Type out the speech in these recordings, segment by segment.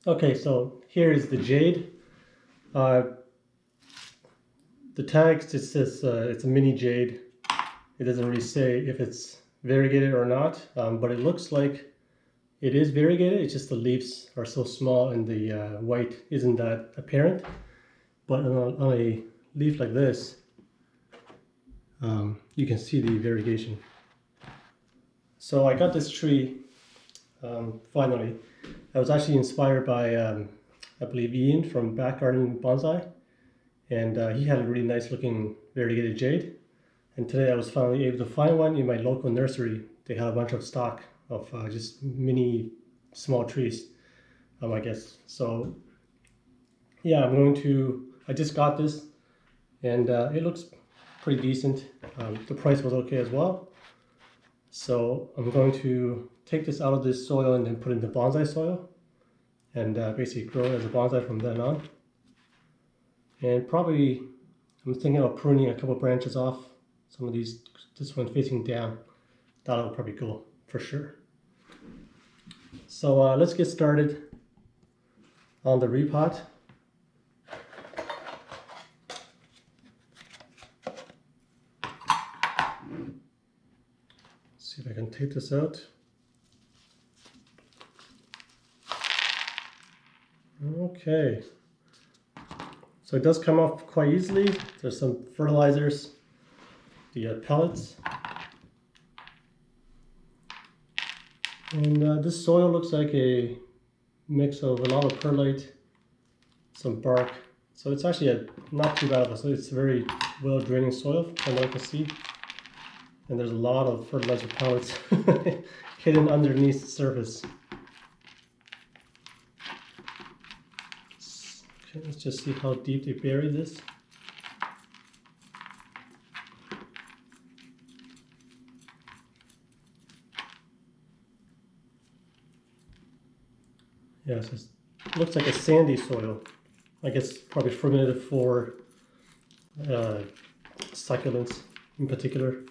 Okay, so here is the jade. Uh, the tags, it says it's a mini jade. It doesn't really say if it's variegated or not, but it looks like it is variegated. It's just the leaves are so small and the white isn't that apparent. But on a leaf like this, you can see the variegation. So I got this tree finally. I was actually inspired by, I believe, Ian from Back Garden Bonsai, and he had a really nice looking variegated jade. And today I was finally able to find one in my local nursery. They have a bunch of stock of just mini small trees, I guess. So yeah, I just got this and it looks pretty decent. The price was okay as well. So I'm going to take this out of this soil and then put it in the bonsai soil and basically grow it as a bonsai from then on. And probably I'm thinking about pruning a couple branches off. Some of these, this one facing down, that'll probably go for sure. So let's get started on the repot. See if I can take this out. Okay. So it does come off quite easily. There's some fertilizers, the pellets. And this soil looks like a mix of a lot of perlite, some bark. So it's actually not too bad of a soil. It's a very well draining soil from what I can see. And there's a lot of fertilizer pellets hidden underneath the surface. Okay, let's just see how deep they bury this. Yeah, so it looks like a sandy soil. I guess probably fermented for succulents in particular.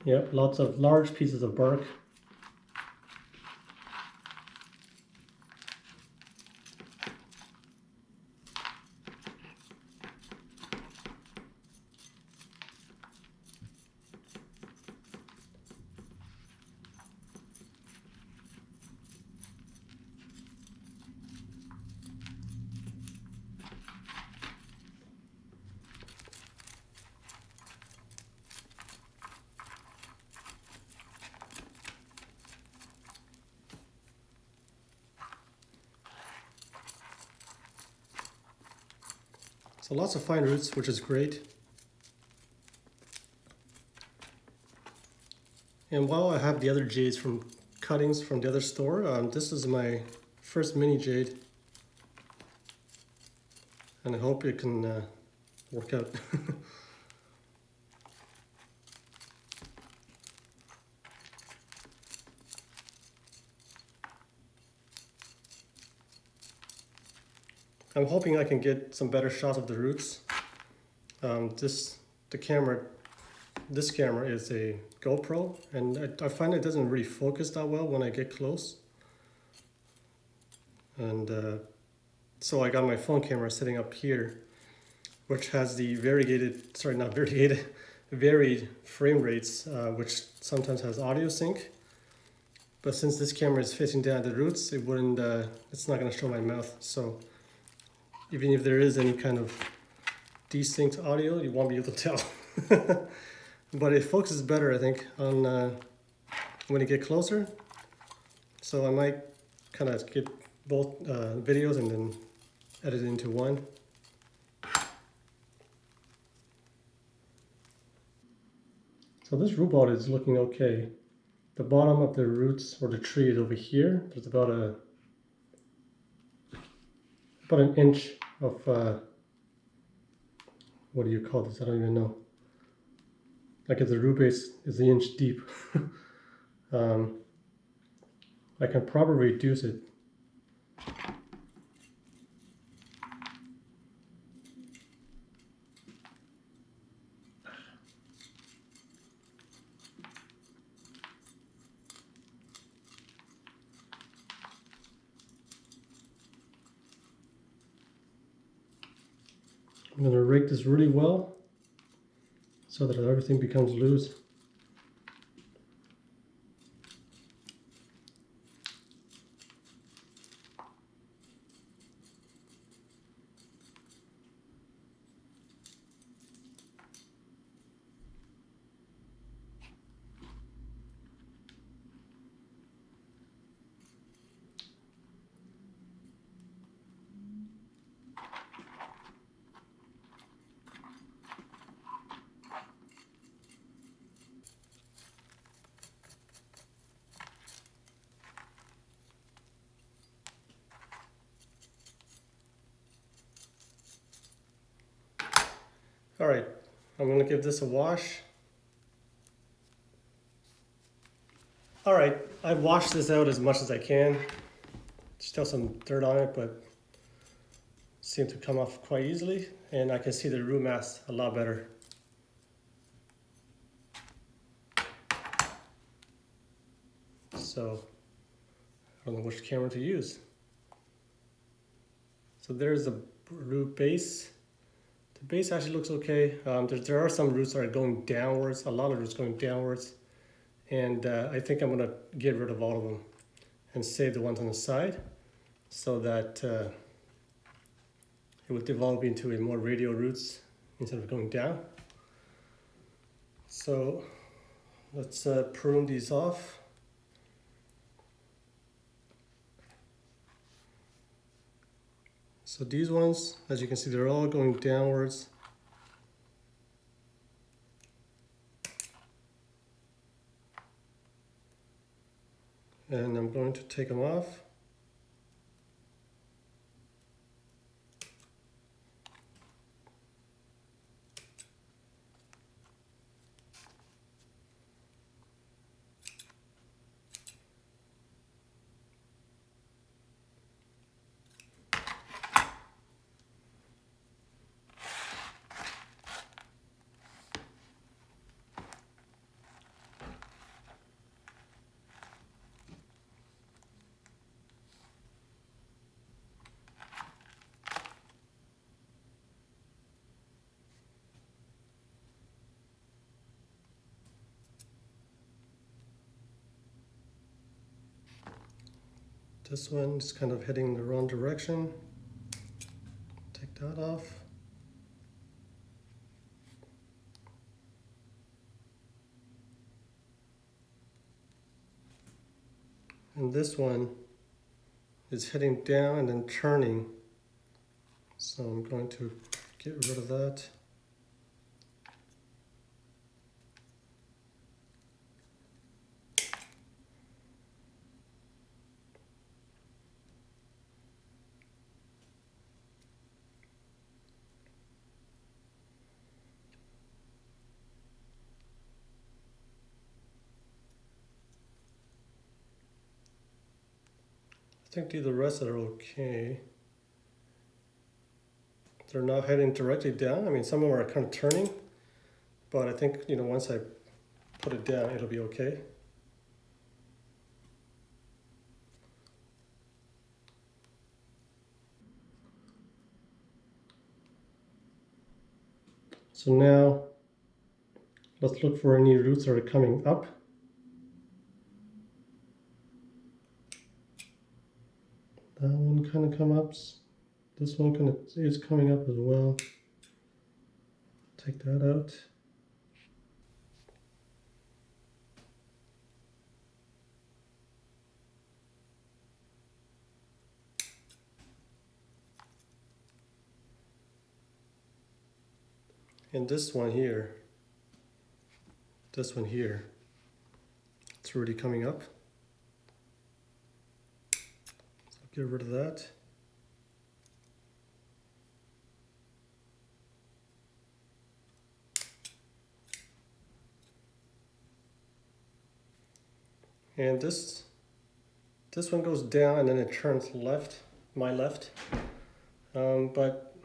Yep, lots of large pieces of bark. So lots of fine roots, which is great. And while I have the other jades from cuttings from the other store, this is my first mini jade. And I hope it can work out. I'm hoping I can get some better shots of the roots. This camera is a GoPro, and I find it doesn't really focus that well when I get close. And so I got my phone camera sitting up here, which has the varied frame rates, which sometimes has audio sync. But since this camera is facing down at the roots, it's not going to show my mouth. So even if there is any kind of distinct audio, you won't be able to tell. But it focuses better, I think, on when you get closer. So I might kind of get both videos and then edit it into one. So this root ball is looking okay. The bottom of the roots or the tree is over here. There's about an inch of what do you call this? I don't even know. I guess the root base is an inch deep. I can probably reduce it. I'm going to rake this really well so that everything becomes loose. All right, I'm going to give this a wash. All right, I've washed this out as much as I can. Still some dirt on it, but seemed to come off quite easily, and I can see the root mass a lot better. So I don't know which camera to use. So there's the root base. The base actually looks okay. There are some roots that are going downwards, a lot of roots going downwards, and I think I'm gonna get rid of all of them and save the ones on the side so that it would develop into a more radial roots instead of going down. So let's prune these off. So these ones, as you can see, they're all going downwards. And I'm going to take them off. This one is kind of heading the wrong direction. Take that off. And this one is heading down and then turning. So I'm going to get rid of that. I think the rest are okay. They're not heading directly down. I mean, some of them are kind of turning, but I think, you know, once I put it down, it'll be okay. So now let's look for any roots that are coming up. That one kind of comes up. This one kind of is coming up as well. Take that out. And this one here, it's already coming up. So get rid of that. And this one goes down and then it turns left, my left. But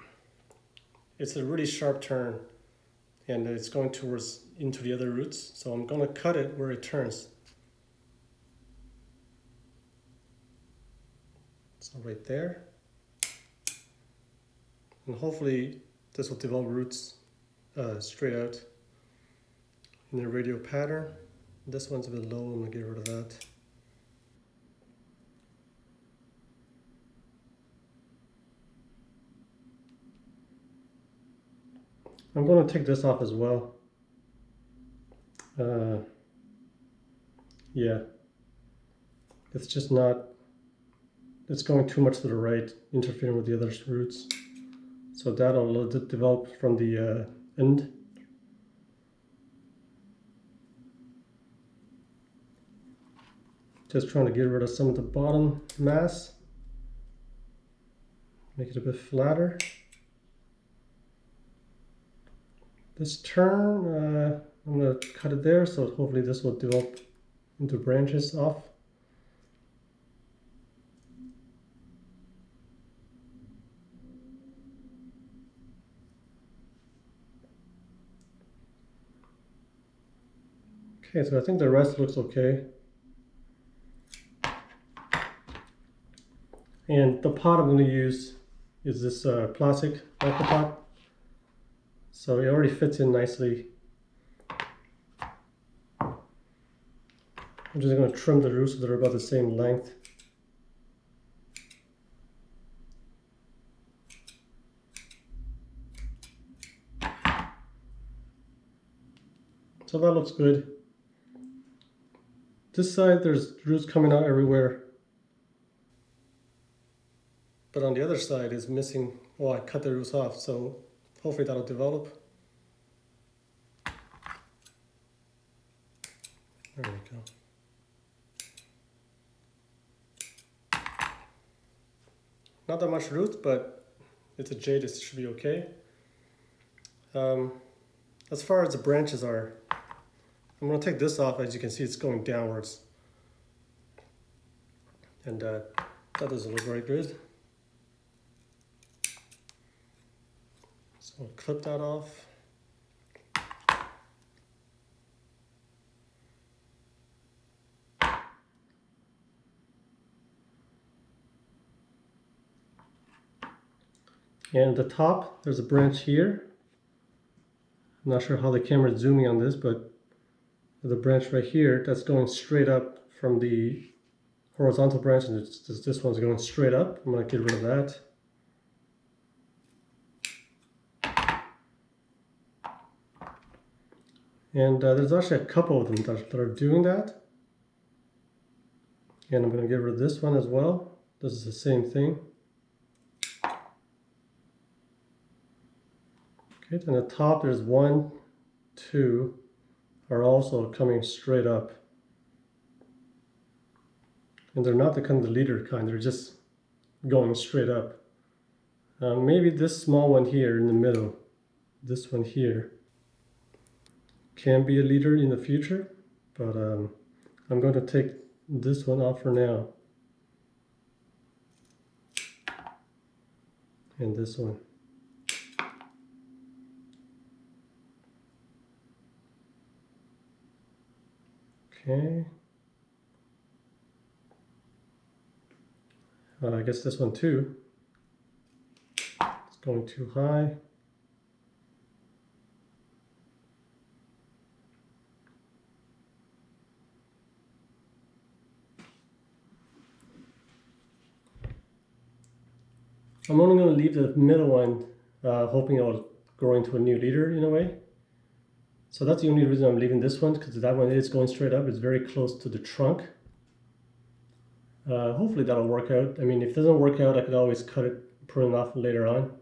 it's a really sharp turn and it's going towards into the other roots. So I'm going to cut it where it turns. So right there. And hopefully this will develop roots straight out in the radial pattern. This one's a bit low, I'm going to get rid of that. I'm going to take this off as well. Yeah, it's just not, it's going too much to the right, interfering with the other roots. So that'll develop from the end. Just trying to get rid of some of the bottom mass. Make it a bit flatter. This turn, I'm going to cut it there, so hopefully this will develop into branches off. Okay, so I think the rest looks okay. And the pot I'm going to use is this plastic repot. So it already fits in nicely. I'm just going to trim the roots so they're about the same length. So that looks good. This side there's roots coming out everywhere. But on the other side is missing, well, I cut the roots off, so hopefully that'll develop. There we go. Not that much roots, but it's a jade, it should be okay. As far as the branches are, I'm going to take this off. As you can see, it's going downwards. And that doesn't look very good. So I'll clip that off. And at the top, there's a branch here. I'm not sure how the camera is zooming on this, but there's a branch right here that's going straight up from the horizontal branch, and this one's going straight up. I'm going to get rid of that. And there's actually a couple of them that are doing that. And I'm going to get rid of this one as well. This is the same thing. Okay, then at the top there's 1, 2 are also coming straight up. And they're not the kind of the leader kind, they're just going straight up. Maybe this small one here in the middle, this one here, can be a leader in the future, but I'm going to take this one off for now. And this one. Okay. I guess this one too. It's going too high. I'm only going to leave the middle one, hoping it'll grow into a new leader in a way. So that's the only reason I'm leaving this one, because that one is going straight up. It's very close to the trunk. Hopefully that'll work out. I mean, if it doesn't work out, I could always cut it, prune it off later on.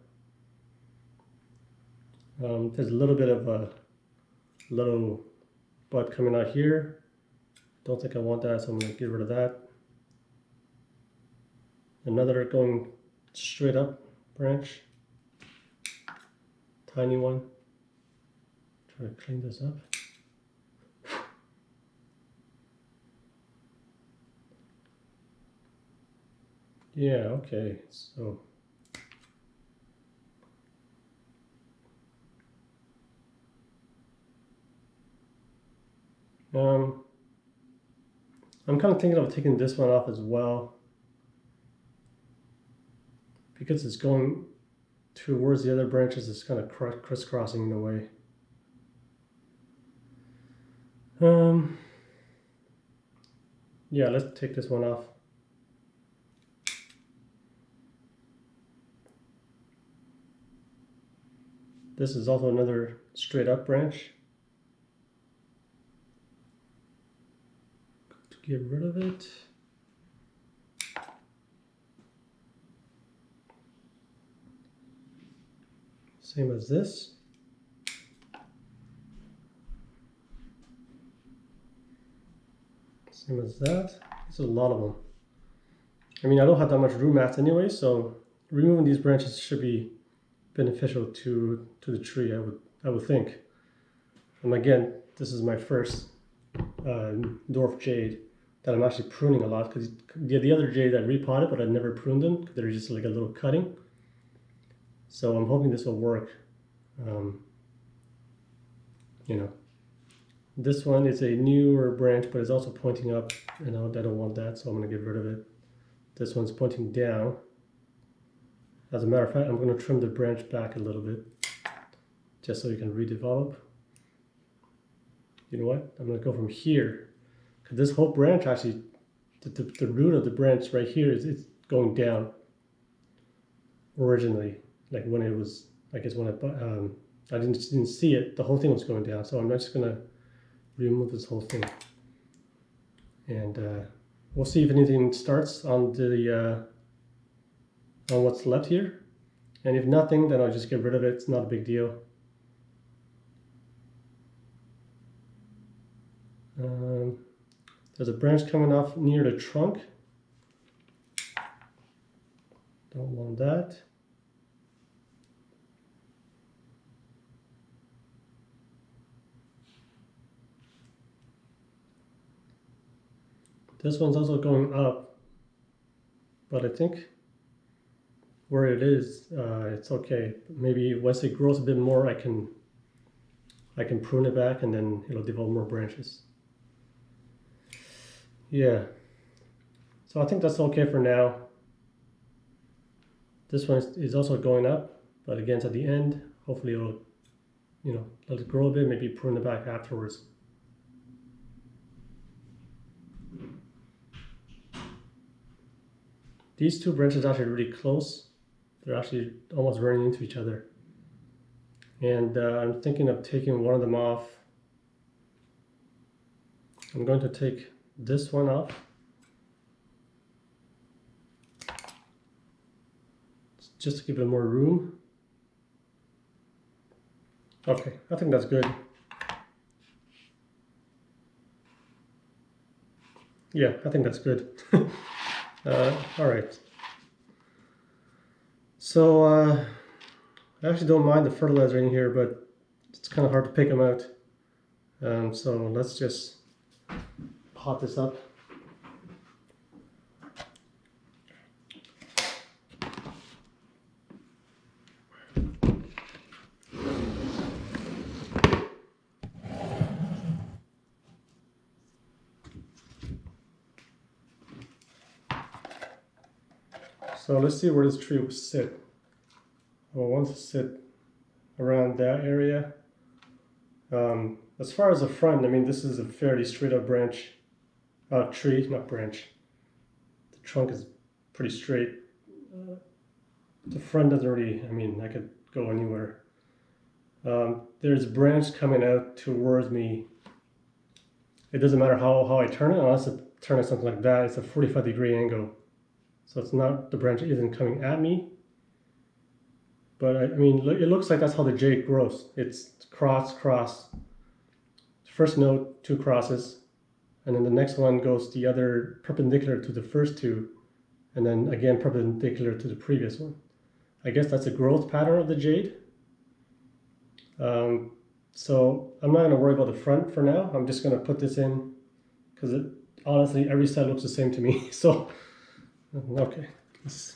There's a little bit of a little bud coming out here. Don't think I want that, so I'm going to get rid of that. Another going straight up branch. Tiny one. Try to clean this up. Yeah, okay, so I'm kind of thinking of taking this one off as well because it's going towards the other branches. It's kind of crisscrossing in a way. Yeah, let's take this one off. This is also another straight up branch. To get rid of it. Same as this. Same as that. There's a lot of them. I mean, I don't have that much root mass anyway, so removing these branches should be beneficial to the tree, I would think. And again, this is my first dwarf jade that I'm actually pruning a lot, because the other jade I repotted, but I never pruned them because they're just like a little cutting. So I'm hoping this will work. You know, this one is a newer branch, but it's also pointing up. You know, I don't want that, so I'm going to get rid of it. This one's pointing down. As a matter of fact, I'm going to trim the branch back a little bit, just so you can redevelop. You know what? I'm going to go from here, because this whole branch actually, the root of the branch right here it's going down. Originally, like when it was, I guess when I didn't see it, the whole thing was going down. So I'm just going to remove this whole thing, and we'll see if anything starts on the on what's left here, and if nothing, then I'll just get rid of it. It's not a big deal. There's a branch coming off near the trunk. Don't want that. This one's also going up, but I think where it is, it's okay. Maybe once it grows a bit more, I can prune it back, and then it'll develop more branches. Yeah, so I think that's okay for now. This one is also going up, but again, it's at the end. Hopefully it'll, you know, let it grow a bit, maybe prune it back afterwards. These two branches are actually really close. They're actually almost running into each other. And I'm thinking of taking one of them off. I'm going to take this one off. Just to give it more room. Okay, I think that's good. Yeah, I think that's good. All right. So I actually don't mind the fertilizer in here, but it's kind of hard to pick them out. So let's just pot this up. So let's see where this tree will sit. Well, once it sit around that area. As far as the front, I mean, this is a fairly straight up branch, tree, not branch. The trunk is pretty straight. The front doesn't really, I mean, I could go anywhere. There's a branch coming out towards me. It doesn't matter how I turn it, unless I turn it something like that, it's a 45-degree angle. So it's not, the branch isn't coming at me. But I mean, it looks like that's how the jade grows. It's cross, cross. First node, 2 crosses. And then the next one goes the other perpendicular to the first 2. And then again, perpendicular to the previous one. I guess that's a growth pattern of the jade. So I'm not going to worry about the front for now. I'm just going to put this in because honestly, every side looks the same to me. So, okay, This,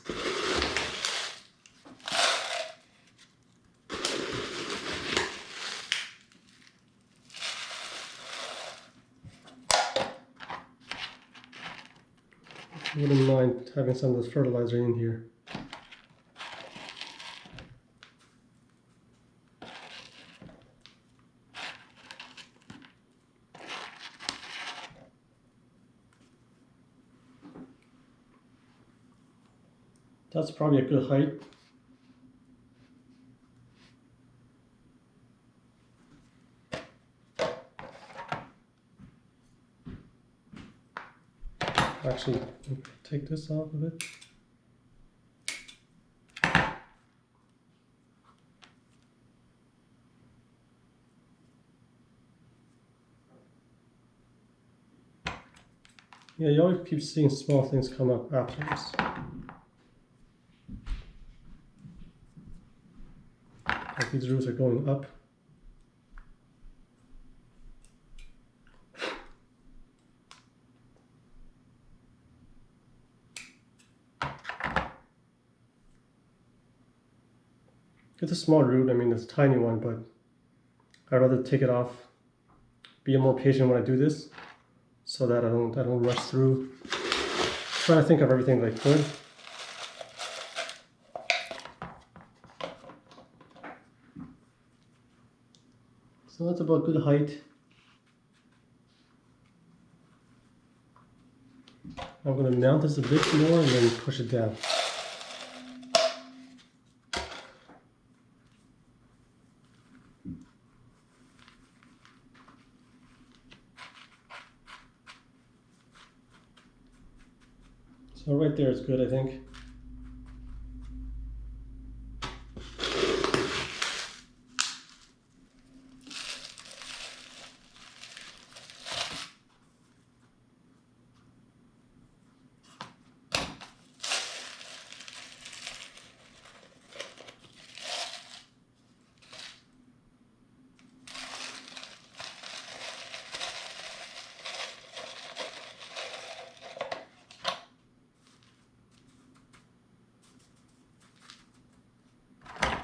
I wouldn't mind having some of this fertilizer in here. That's probably a good height. Actually, take this off of it. Yeah, you always keep seeing small things come up afterwards. Like these roots are going up. It's a small root, I mean it's a tiny one, but I'd rather take it off, be more patient when I do this, so that I don't rush through. Try to think of everything that I could. So that's about good height. I'm going to mount this a bit more and then push it down. So right there is good, I think.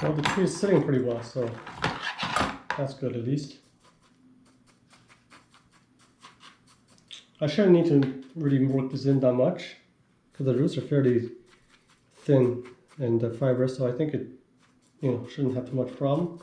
Well, the tree is sitting pretty well, so that's good at least. I shouldn't need to really work this in that much because the roots are fairly thin and fibrous, so I think it, shouldn't have too much problem.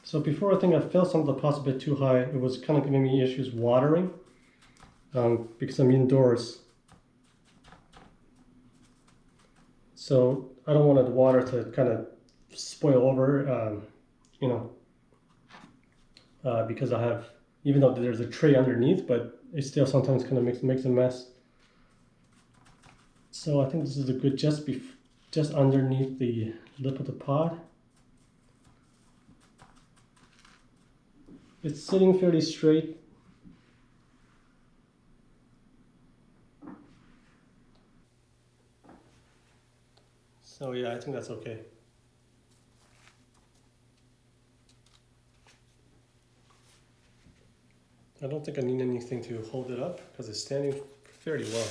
So before, I think I filled some of the pots a bit too high. It was kind of giving me issues watering because I'm indoors. So I don't want the water to kind of spoil over, because I have, even though there's a tray underneath, but it still sometimes kind of makes a mess. So I think this is a good just underneath the lip of the pot. It's sitting fairly straight. So yeah, I think that's okay. I don't think I need anything to hold it up because it's standing fairly well.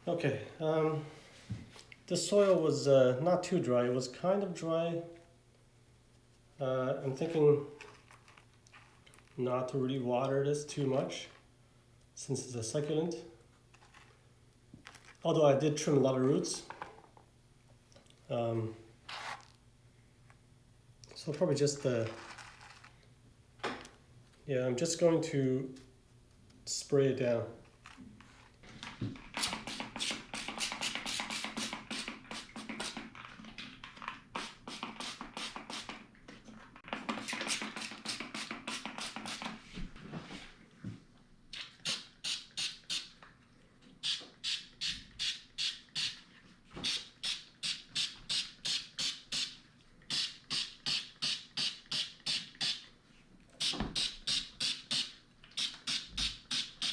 Okay, the soil was not too dry. It was kind of dry. I'm thinking not to really water this too much since it's a succulent. Although I did trim a lot of roots. So probably just I'm just going to spray it down.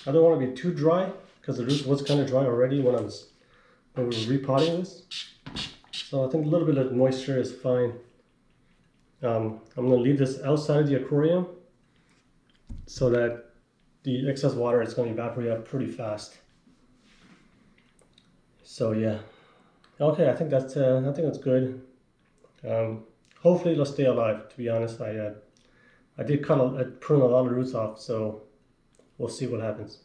I don't want to be too dry because the root was kind of dry already when we were repotting this. So I think a little bit of moisture is fine. I'm going to leave this outside of the aquarium so that the excess water is going to evaporate up pretty fast. So yeah, okay, I think that's good. Hopefully it'll stay alive. To be honest, I did prune a lot of roots off, so we'll see what happens.